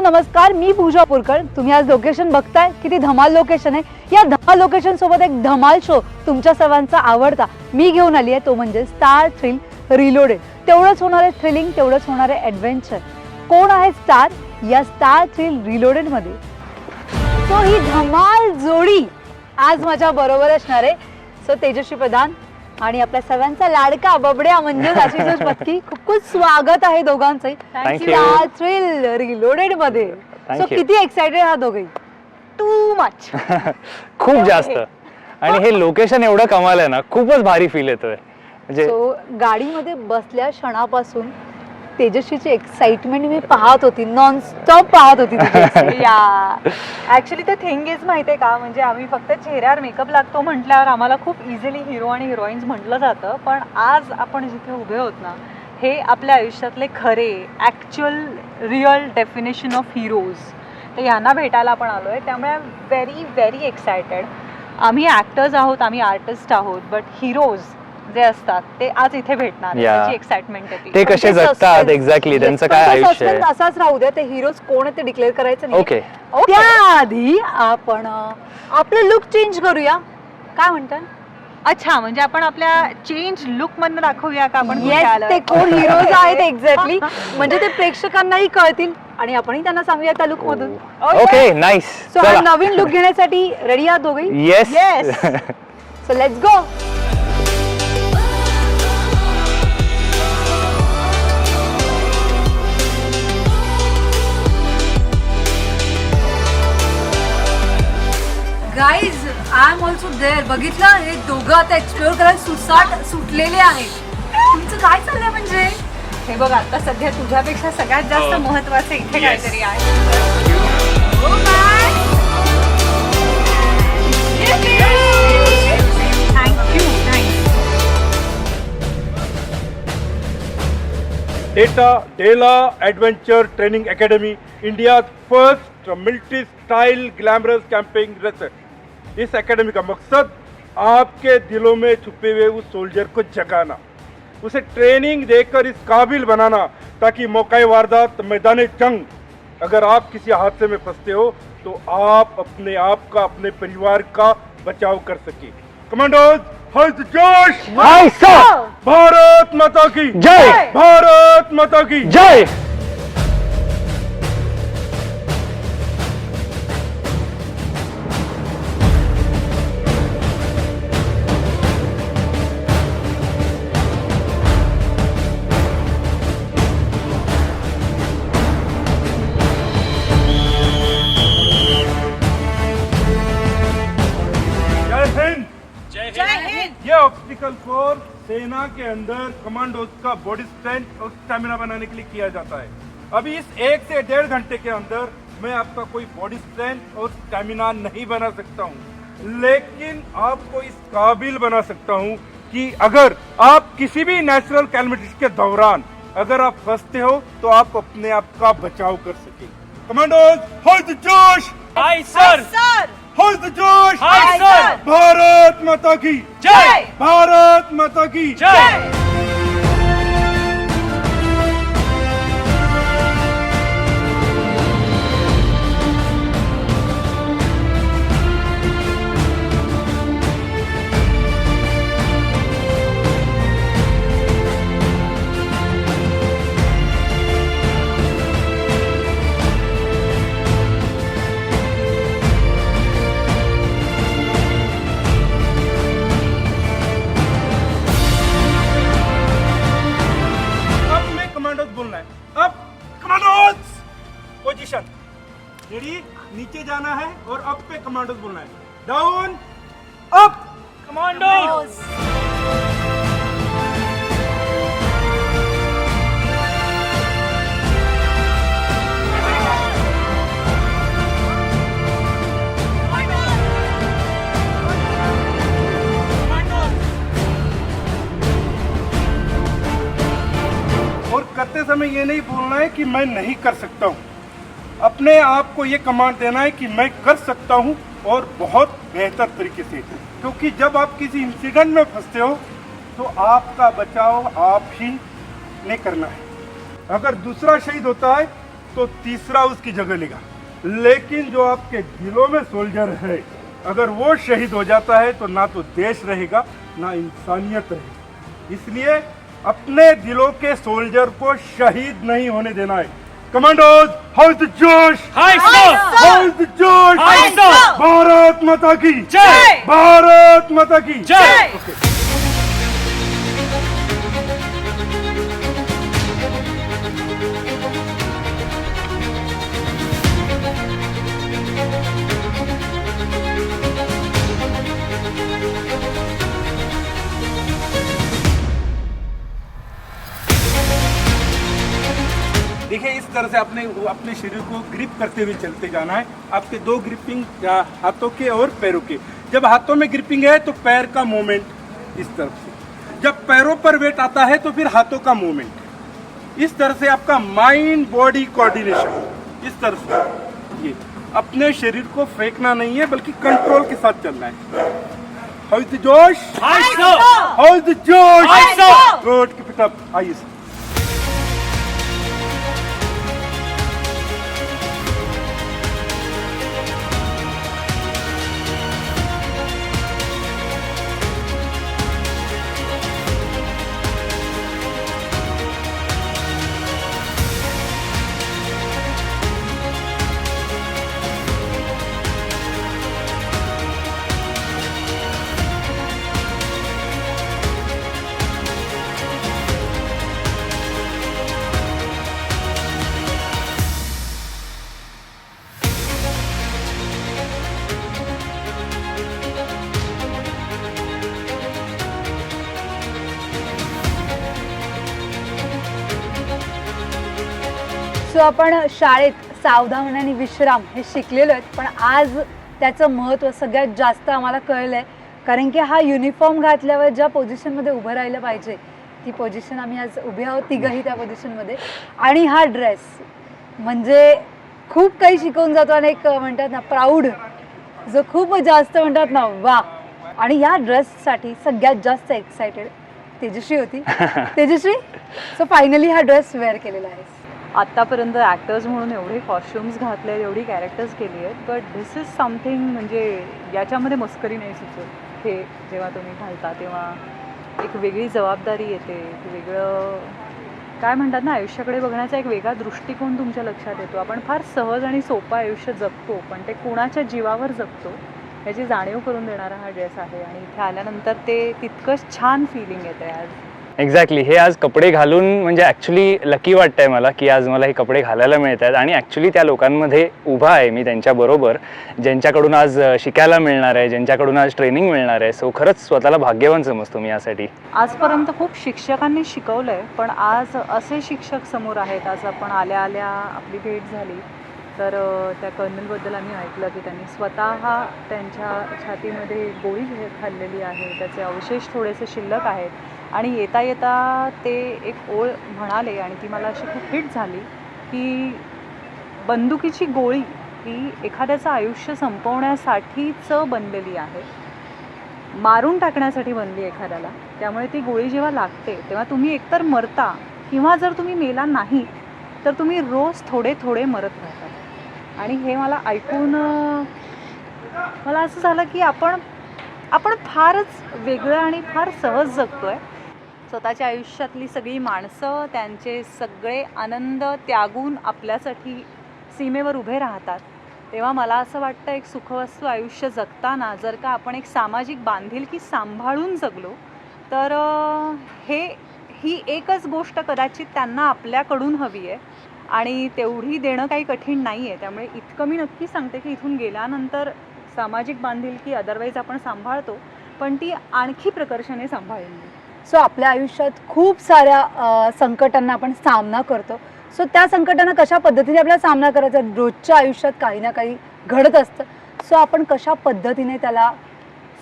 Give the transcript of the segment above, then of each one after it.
नमस्कार, मी पूजा पुरकर. तुम्ही आज लोकेशन बघताय, किती धमाल लोकेशन आहे. या धमाल लोकेशन सोबत एक धमाल शो तुमच्या सर्वांचा आवडता मी घेऊन आली आहे, तो म्हणजे स्टार थ्रिल रिलोडेड. तेवढंच होणार आहे थ्रिलिंग, तेवढंच होणार आहे ॲडव्हेंचर. कोण आहे स्टार या स्टार थ्रिल रिलोडेड मध्ये? सो ही धमाल जोडी आज माझ्या बरोबर असणार आहे. सो तेजस्वी प्रधान आणि आपल्या सर्वांचा लाडका बबड्या म्हणजे आशिष पत्की. खूप खूप स्वागत आहे दोघांचंही स्टार थ्रिल रिलोडेड मध्ये. सो किती एक्साइटेड आहात दोघे? Too much. खूप जास्त. आणि हे लोकेशन एवढं कमाल आहे ना, खूपच भारी फील येतोय. म्हणजे गाडीमध्ये बसल्या क्षणापासून तेजस्वीची एक्साइटमेंट मी पाहत होती, नॉन स्टॉप पाहत होती. या ऍक्च्युली ते थिंग इज माहितीये का, म्हणजे आम्ही फक्त चेहऱ्यावर मेकअप लागतो म्हटल्यावर आम्हाला खूप इझिली हिरो आणि हिरोईन्स म्हटलं जातं, पण आज आपण जिथे उभे आहोत ना, हे आपल्या आयुष्यातले खरे actual real definition of heroes, तर यांना भेटायला आपण आलो आहे. त्यामुळे व्हेरी व्हेरी एक्सायटेड. आम्ही ॲक्टर्स आहोत, आम्ही आर्टिस्ट आहोत, बट हिरोज जे असतात ते आज इथे भेटणार. त्याची एक्साइटमेंट आहे. ते कसे जगतात एक्झॅक्टली, त्यांचं काय आयुष्य आहे असाच राहू द्या. ते हिरोज कोण आहे ते डिक्लेअर करायचं नाही. ओके. त्याआधी आपण आपलं लुक चेंज करूया. काय म्हणतात? अच्छा, म्हणजे आपण आपल्या चेंज लुक मधनं दाखवूया का आपण ते कोण हिरोज आहेत एक्झॅक्टली, म्हणजे ते प्रेक्षकांनाही कळतील आणि आपणही त्यांना सांगूया त्या लुक मधून. Okay, nice. सो हा नवीन लुक घेण्यासाठी रेडी आहात दोघे? Yes. So let's go. Guys, I am also there. बघितलं, हे दोघं आता एक्सप्लोर करायला सुटलेले आहेत. तुमचं काय चाललंय? म्हणजे हे बघ, आता सध्या तुझ्यापेक्षा सगळ्यात जास्त महत्वाचं इथे काहीतरी आहे. Della adventure training academy, India first multi style glamorous camping research. इस एकेडमी का मकसद आपके दिलों में छुपे हुए उस सोल्जर को जगाना, उसे ट्रेनिंग देकर इस काबिल बनाना ताकि मौके वारदात मैदान जंग अगर आप किसी हादसे में फंसते हो तो आप अपने आप का, अपने परिवार का बचाव कर सके. कमांडोज, हाय द जोश. Hi sir. भारत माता की जय. भारत माता की जय. ये ऑब्स्टिकल कोर्स सेना के अंदर कमांडोज का बॉडी स्ट्रेंथ और स्टैमिना बनाने के लिए किया जाता है. अभी इस 1 से 1.5 घंटे के अंदर मैं आपका कोई बॉडी स्ट्रेंथ और स्टैमिना नहीं बना सकता हूँ, लेकिन आपको इस काबिल बना सकता हूँ कि अगर आप किसी भी नेचुरल कैलेमिटीज के दौरान अगर आप फंसते हो तो आप अपने आप का बचाव कर सके. कमांडोज, होल्ड द जोश. Hi sir. होल्ड द जोश. Hi sir. भारत माता की जय. भारत माता की जय. Position ready. नीचे जाना है और अप पे कमांडोज बोलना है. Down, up, commandos. और करते समय ये नहीं बोलना है कि मैं नहीं कर सकता हूँ. अपने आप को ये कमांड देना है कि मैं कर सकता हूँ और बहुत बेहतर तरीके से. क्योंकि जब आप किसी इंसिडेंट में फंसते हो तो आपका बचाव आप ही ने करना है. अगर दूसरा शहीद होता है तो तीसरा उसकी जगह लेगा। लेकिन जो आपके दिलों में सोल्जर है, अगर वो शहीद हो जाता है तो ना तो देश रहेगा ना इंसानियत रहेगी। इसलिए अपने दिलों के सोल्जर को शहीद नहीं होने देना है। कमांडोज, हाउ इज द जोश? Hi sir! How is the जोश? Hi sir! भारत माता की जय! भारत माता की जय! ओके। देखिए, इस तरह से अपने शरीर को ग्रिप करते हुए चलते जाना है। आपके दो ग्रिपिंग हाथों के और पैरों के। जब हाथों में ग्रिपिंग है तो पैर का मूवमेंट इस तरफ से, जब पैरों पर वेट आता है तो फिर हाथों का मूवमेंट। इस तरह से आपका माइंड बॉडी कोऑर्डिनेशन इस तरह से। ये अपने शरीर को फेंकना नहीं है बल्कि कंट्रोल के साथ चलना है। हाउ इज द जोश? Hi sir! How is the जोश? Hi sir! Good, keep it up. आइए सर। सो आपण शाळेत सावधान आणि विश्राम हे शिकलेलो आहेत, पण आज त्याचं महत्त्व सगळ्यात जास्त आम्हाला कळलं आहे. कारण की हा युनिफॉर्म घातल्यावर ज्या पोझिशनमध्ये उभं राहिलं पाहिजे ती पोझिशन आम्ही आज उभे आहोत तिघंही त्या पोझिशनमध्ये. आणि हा ड्रेस म्हणजे खूप काही शिकवून जातो आणि एक म्हणतात ना प्राऊड, जो खूप जास्त म्हणतात ना वा. आणि या ड्रेससाठी सगळ्यात जास्त एक्सायटेड तेजश्री होती. तेजश्री, सो फायनली हा ड्रेस वेअर केलेला आहे. आत्तापर्यंत ॲक्टर्स म्हणून एवढे कॉस्ट्युम्स घातले आहेत, एवढी कॅरेक्टर्स केली आहेत, बट धिस इज समथिंग म्हणजे याच्यामध्ये मस्करी नाही सुचत. हे जेव्हा तुम्ही घालता तेव्हा एक वेगळी जबाबदारी येते, एक वेगळं काय म्हणतात ना आयुष्याकडे बघण्याचा एक वेगळा दृष्टिकोन तुमच्या लक्षात येतो. आपण फार सहज आणि सोपं आयुष्य जगतो, पण ते कुणाच्या जीवावर जगतो याची जाणीव करून देणारा हा ड्रेस आहे. आणि इथे आल्यानंतर ते तितकंच छान फिलिंग येते आज. एक्झॅक्टली. हे आज कपडे घालून म्हणजे ॲक्च्युली लकी वाटतंय मला की आज मला हे कपडे घालायला मिळत आहेत. आणि ॲक्च्युली त्या लोकांमध्ये उभा आहे मी त्यांच्याबरोबर, ज्यांच्याकडून आज शिकायला मिळणार आहे, ज्यांच्याकडून आज ट्रेनिंग मिळणार आहे. सो खरंच स्वतःला भाग्यवान समजतो मी यासाठी. आजपर्यंत खूप शिक्षकांनी शिकवलं आहे, पण आज असे शिक्षक समोर आहेत. आज आपण आल्या आल्या आपली भेट झाली तर त्या कर्नलबद्दल आम्ही ऐकलं की त्यांनी स्वतः त्यांच्या छातीमध्ये गोळी खाल्लेली आहे, त्याचे अवशेष थोडेसे शिल्लक आहेत. आणि येता येता ते एक ओळ म्हणाले आणि ती मला अशी खूप हिट झाली की बंदुकीची गोळी ही एखाद्याचं आयुष्य संपवण्यासाठीच बनलेली आहे, मारून टाकण्यासाठी बनली एखाद्याला. त्यामुळे ती गोळी जेव्हा लागते तेव्हा तुम्ही एकतर मरता किंवा जर तुम्ही मेला नाही तर तुम्ही रोज थोडे थोडे मरत राहतात. आणि हे मला ऐकून मला असं झालं की आपण फारच वेगळं आणि फार सहज जगतो आहे. स्वतःच्या आयुष्यातली सगळी माणसं त्यांचे सगळे आनंद त्यागून आपल्यासाठी सीमेवर उभे राहतात. तेव्हा मला असं वाटतं एक सुखवस्तू आयुष्य जगताना जर का आपण एक सामाजिक बांधिलकी सांभाळून जगलो तर ही एकच गोष्ट कदाचित त्यांना आपल्याकडून हवी आहे आणि तेवढी देणं काही कठीण नाही आहे. त्यामुळे इतकं मी नक्की सांगते की इथून गेल्यानंतर सामाजिक बांधिलकी अदरवाईज आपण सांभाळतो, पण ती आणखी प्रकर्षाने सांभाळली. सो आपल्या आयुष्यात खूप साऱ्या संकटांना आपण सामना करतो. सो त्या संकटांना कशा पद्धतीने आपल्याला सामना करायचा, रोजच्या आयुष्यात काही ना काही घडत असतं. सो आपण कशा पद्धतीने त्याला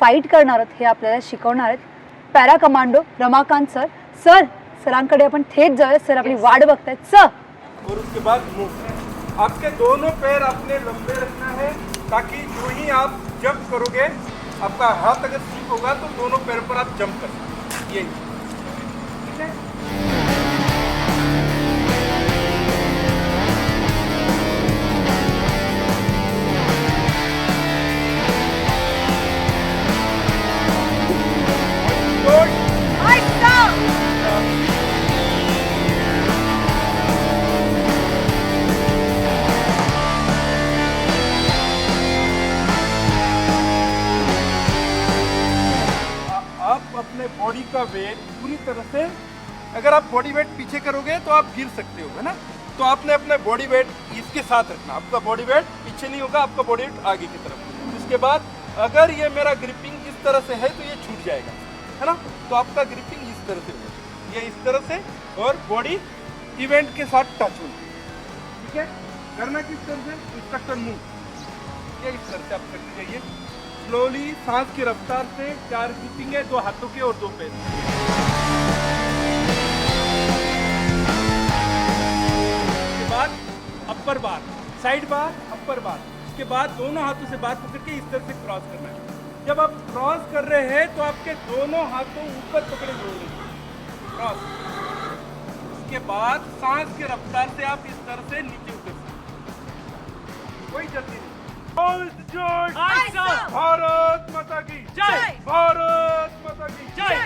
फाईट करणार आहोत हे आपल्याला शिकवणार आहेत पॅरा कमांडो रमाकांत सर. सरांकडे आपण थेट जाऊया. सर आपली वाट बघतायत. सर, और उसके बाद मूव। आपके दोनों पैर अपने लंबे रखना है ताकि जो ही आप जंप करोगे आपका हाथ अगर स्लिप होगा तो दोनों पैरों पर आप जंप कर सकते। ये ठीक है। बॉडी का वेट पूरी तरह से, अगर आप बॉडी वेट पीछे करोगे तो आप गिर सकते हो, है ना। तो आपने अपना बॉडी वेट इसके साथ रखना, आपका बॉडी वेट पीछे नहीं होगा, आपका बॉडी वेट आगे की तरफ। उसके बाद अगर ये मेरा ग्रिपिंग इस तरह से है तो ये छूट जाएगा, है ना। तो आपका ग्रिपिंग इस तरह से होगा, ये इस तरह से, और बॉडी इवेंट के साथ टच होगी, ठीक है। करना किस तरह से, इंस्ट्रक्टर मूव, ये इस तरह से आप करते जाइए स्लोली, सांस की रफ्तार से। 4 ग्रिपिंग है, 2 हाथों के और 2 पैर। उसके बाद अपर बार, साइड बार, अपर बार। उसके बाद दोनों हाथों से बार पकड़ के इस तरह से क्रॉस करना है। जब आप क्रॉस कर रहे हैं तो आपके दोनों हाथों ऊपर पकड़े हुए होंगे, क्रॉस। उसके बाद सांस की रफ्तार से आप इस तरह से नीचे उतर सकते, कोई जल्दी नहीं। जोश, भारत माता की जय, भारत माता की जय।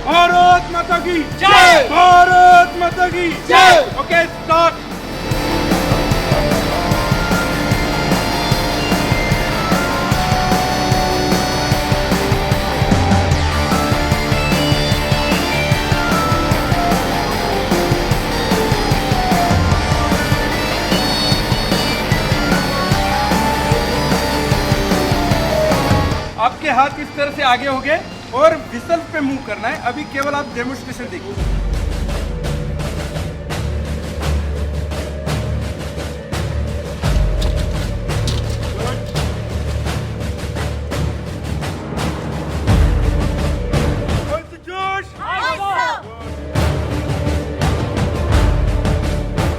भारत माता की जय, भारत माता की जय। Okay, start. आपके हाथ इस तरह से आगे हो गए और विसल पे मूव करना है। अभी केवल आप डेमोन्स्ट्रेशन देखिए।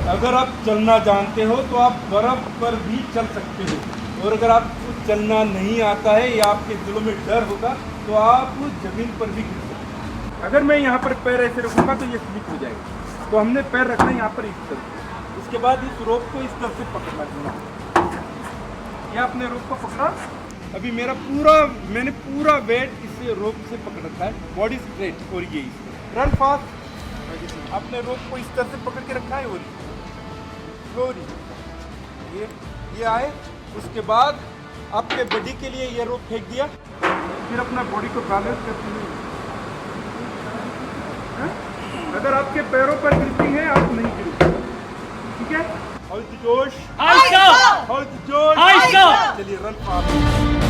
अगर आप चलना जानते हो तो आप बर्फ पर भी चल सकते हो, और अगर आपको चलना नहीं आता है या आपके दिलों में डर होगा तो आप जमीन पर भी गिर सकते हैं। अगर मैं यहाँ पर पैर ऐसे रखूँगा तो ये स्लिप हो जाएगा, तो हमने पैर रखना है यहाँ पर इस तरह। उसके बाद इस रोप को इस तरह से पकड़ना चाहिए। ये आपने रोप को पकड़ा, अभी मैंने पूरा वेट इस रोप से पकड़ रखा है, बॉडी स्ट्रेट। और ये रन फास्ट, आपने रोप को इस तरह से पकड़ के रखा है, और स्लोली ये आए। उसके बाद आपके बॉडी के लिए ये रोप फेंक दिया, फिर अपना बॉडी को बैलेंस करते हुए। अगर आपके पैरों पर ग्रिपिंग है आप नहीं गिरोगे, ठीक है। हल्द जोश, हल्द जोश। चलिए रन फास्ट।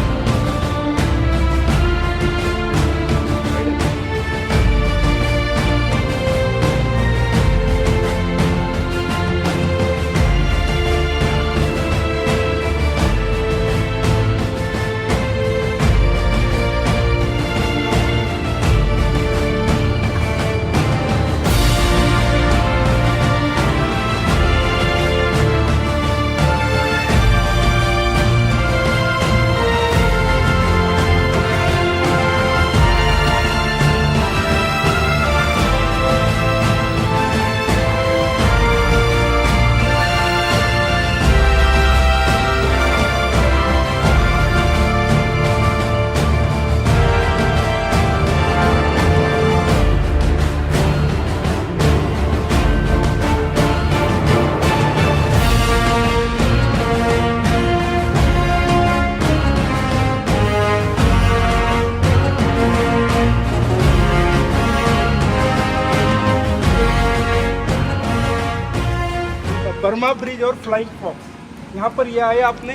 बर्मा ब्रिज और फ्लाइंग फॉक्स। यहाँ पर ये आए आपने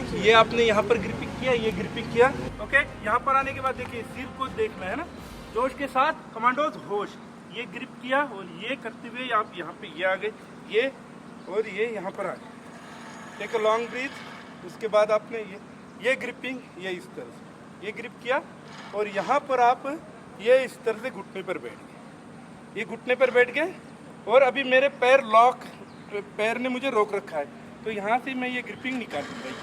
यहाँ पर ग्रिपिंग किया, ये ग्रिपिंग किया। ओके, यहाँ पर आने के बाद देखिए सिर को देखना है ना, जोश के साथ कमांडोज होश। ये ग्रिप किया और ये करते हुए आप यहाँ पे ये आ गए, ये और ये यहाँ पर आ गए। Take a long breath. उसके बाद आपने ये ग्रिपिंग, ये इस तरह से ये ग्रिप किया, और यहाँ पर आप ये इस तरह से घुटने पर बैठ गए, ये घुटने पर बैठ गए। और अभी मेरे पैर लॉक पैर ने मुझे रोक रखा है, तो यहाँ से मैं ये ग्रिपिंग निकाल दूंगा।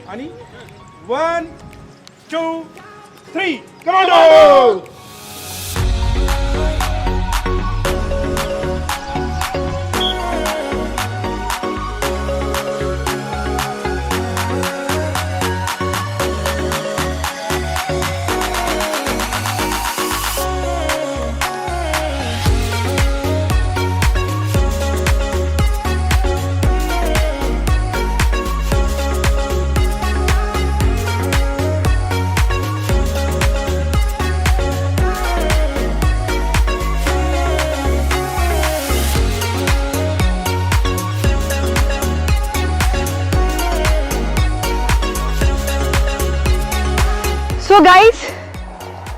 आणि 1 2 3 कमांडो। सो गाईज,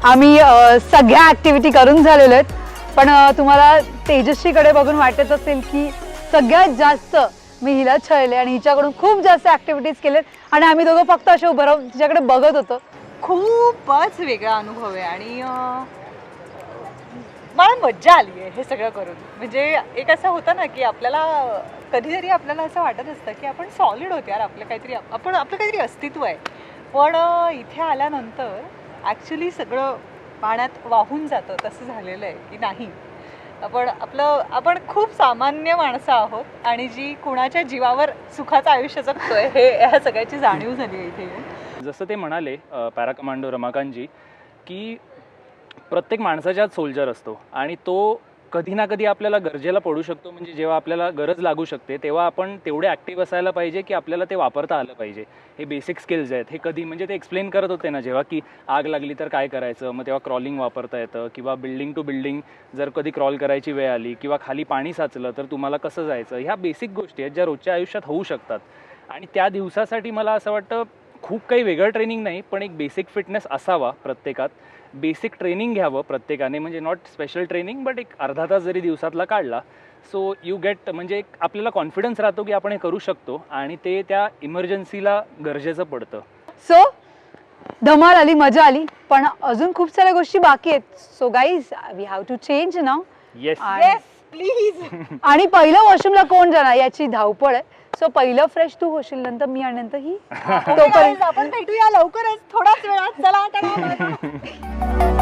आम्ही सगळ्या ॲक्टिव्हिटी करून झालेलो आहेत, पण तुम्हाला तेजस्वीकडे बघून वाटत असेल की सगळ्यात जास्त मी हिला छळले आणि हिच्याकडून खूप जास्त ॲक्टिव्हिटीज केलेत आणि आम्ही दोघं फक्त असे उभं राहून तिच्याकडे बघत होतो. खूपच वेगळा अनुभव आहे आणि मला मज्जा आली आहे हे सगळं करून. म्हणजे एक असं होतं ना की आपल्याला कधीतरी आपल्याला असं वाटत असतं की आपण सॉलिड होतो यार, आपलं काहीतरी अस्तित्व आहे, पण इथे आल्यानंतर ॲक्च्युली सगळं पाण्यात वाहून जातं तसं झालेलं आहे की नाही. आपण खूप सामान्य माणसं आहोत आणि जी कुणाच्या जीवावर सुखाचं आयुष्य जगतोय हे ह्या सगळ्याची जाणीव झाली आहे इथे येऊन. जसं ते म्हणाले पॅरा कमांडो रमाकांतजी की प्रत्येक माणसाच्यात सोल्जर असतो आणि तो कधी ना कधी आपल्याला गरजेला पडू शकतो. म्हणजे जेव्हा आपल्याला गरज लागू शकते तेव्हा आपण तेवढे ॲक्टिव्ह असायला पाहिजे की आपल्याला ते वापरता आलं पाहिजे. हे बेसिक स्किल्स आहेत. हे कधी म्हणजे ते एक्सप्लेन करत होते ना, जेव्हा की आग लागली तर काय करायचं, मग तेव्हा क्रॉलिंग वापरता येतं, किंवा बिल्डिंग टू बिल्डिंग जर कधी क्रॉल करायची वेळ आली किंवा खाली पाणी साचलं तर तुम्हाला कसं जायचं. ह्या बेसिक गोष्टी आहेत ज्या रोजच्या आयुष्यात होऊ शकतात. आणि त्या दिवसासाठी मला असं वाटतं खूप काही वेगळं ट्रेनिंग नाही, पण एक बेसिक फिटनेस असावा प्रत्येकात. बेसिक ट्रेनिंग घ्यावं प्रत्येकाने, म्हणजे नॉट स्पेशल ट्रेनिंग बट एक अर्धा तास जरी दिवसातला काढला सो यू गेट, म्हणजे एक आपल्याला कॉन्फिडन्स राहतो की आपण हे करू शकतो आणि ते त्या इमर्जन्सीला गरजेचं पडतं. सो धमाल आली, मजा आली, पण अजून खूप साऱ्या गोष्टी बाकी आहेत. So guys, we have to change now. Yes yes, please. आणि पहिलं वॉशरूमला कोण जाणार याची धावपळ आहे. सो पहिलं फ्रेश तू होशील, नंतर मी आणि नंतर ही. तोपर्यंत आपण भेटूया लवकरच थोड्याच वेळात. चला आता